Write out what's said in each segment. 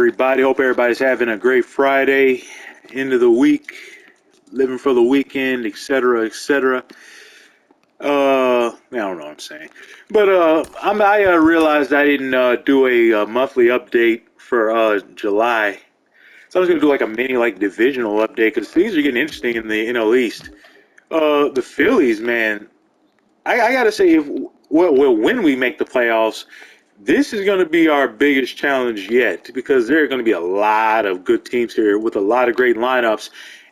everybody? Hope everybody's having a great Friday, end of the week, living for the weekend, etc., etc. I don't know what I'm saying, but I realized I didn't do a monthly update for July, so I was gonna do like a mini like divisional update because things are getting interesting in the NL East. The Phillies, man, I gotta say, when we make the playoffs, this is going to be our biggest challenge yet because there are going to be a lot of good teams here with a lot of great lineups,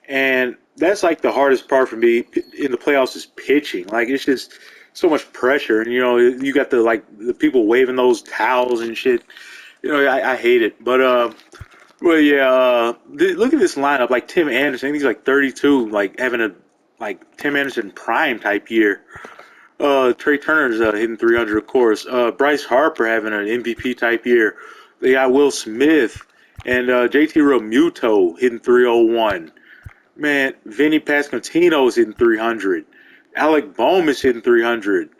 and that's like the hardest part for me in the playoffs is pitching. Like it's just so much pressure, and you got the people waving those towels and shit. I hate it, but well, yeah. Look at this lineup. Like Tim Anderson, I think he's like 32, like having a like Tim Anderson prime type year. Trey Turner's hitting 300, of course. Bryce Harper having an MVP type year. They got Will Smith and JT Realmuto hitting 301. Man, Vinny Pasquantino is hitting 300. Alec Bohm is hitting 300.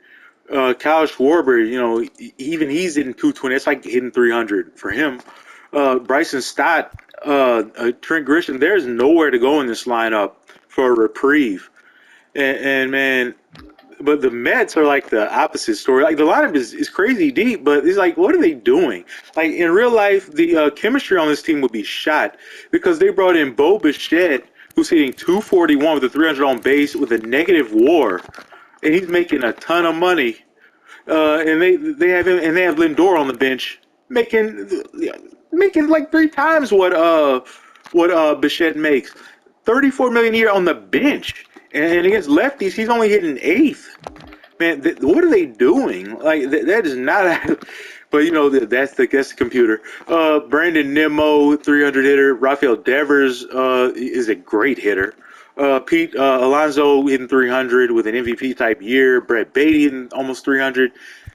Kyle Schwarber, even he's hitting 220. That's like hitting 300 for him. Bryson Stott, Trent Grisham. There's nowhere to go in this lineup for a reprieve. And man, but the Mets are like the opposite story. Like the lineup is crazy deep, but it's like, what are they doing? Like in real life, the chemistry on this team would be shot because they brought in Bo Bichette, who's hitting 241 with a 300 on base with a negative WAR, and he's making a ton of money. And they have him and they have Lindor on the bench making like three times what Bichette makes. 34 million a year on the bench. And against lefties, he's only hitting eighth. Man, what are they doing? Like that is not. But that's the computer. Brandon Nimmo, 300 hitter. Rafael Devers is a great hitter. Pete Alonso hitting 300 with an MVP type year. Brett Beatty hitting almost 300.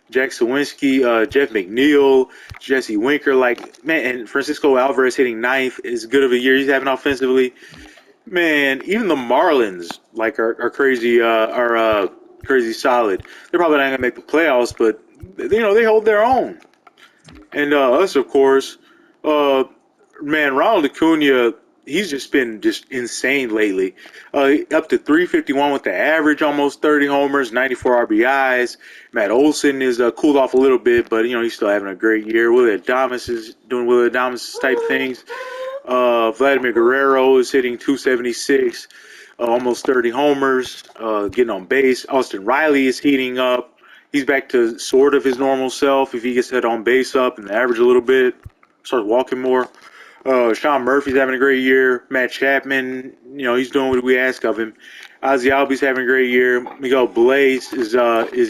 Jack Sawinski, Jeff McNeil, Jesse Winker, like man, and Francisco Alvarez hitting ninth is good of a year he's having offensively. Man, even the Marlins like are crazy crazy solid. They're probably not gonna make the playoffs, but they hold their own. And us, of course, uh, man, Ronald Acuna, he's just been just insane lately. Up to 351 with the average, almost 30 homers, 94 RBIs. Matt Olson is cooled off a little bit, but he's still having a great year. Willie Adames is doing Willie Adames type things. Vladimir Guerrero is hitting 276, almost 30 homers, getting on base. Austin Riley is heating up. He's back to sort of his normal self if he gets that on base up and the average a little bit, starts walking more. Sean Murphy's having a great year. Matt Chapman, he's doing what we ask of him. Ozzy Albies having a great year. Miguel Blaze is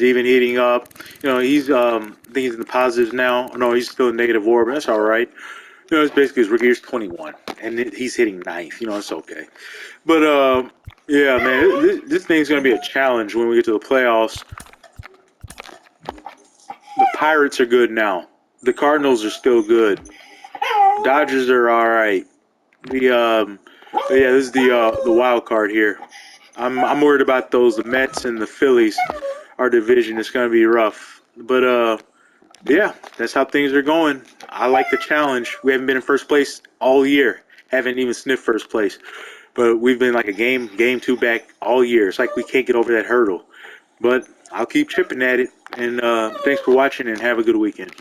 even heating up. He's I think he's in the positives now. No, he's still in negative WAR, but that's all right. It's basically his rookie year's 21, and he's hitting ninth. It's okay. But yeah, man, this thing's gonna be a challenge when we get to the playoffs. The Pirates are good now. The Cardinals are still good. Dodgers are all right. This is the wild card here. I'm worried about those. The Mets and the Phillies. Our division is gonna be rough. But yeah, that's how things are going. I like the challenge. We haven't been in first place all year. Haven't even sniffed first place. But we've been like a game two back all year. It's like we can't get over that hurdle. But I'll keep chipping at it. And thanks for watching and have a good weekend.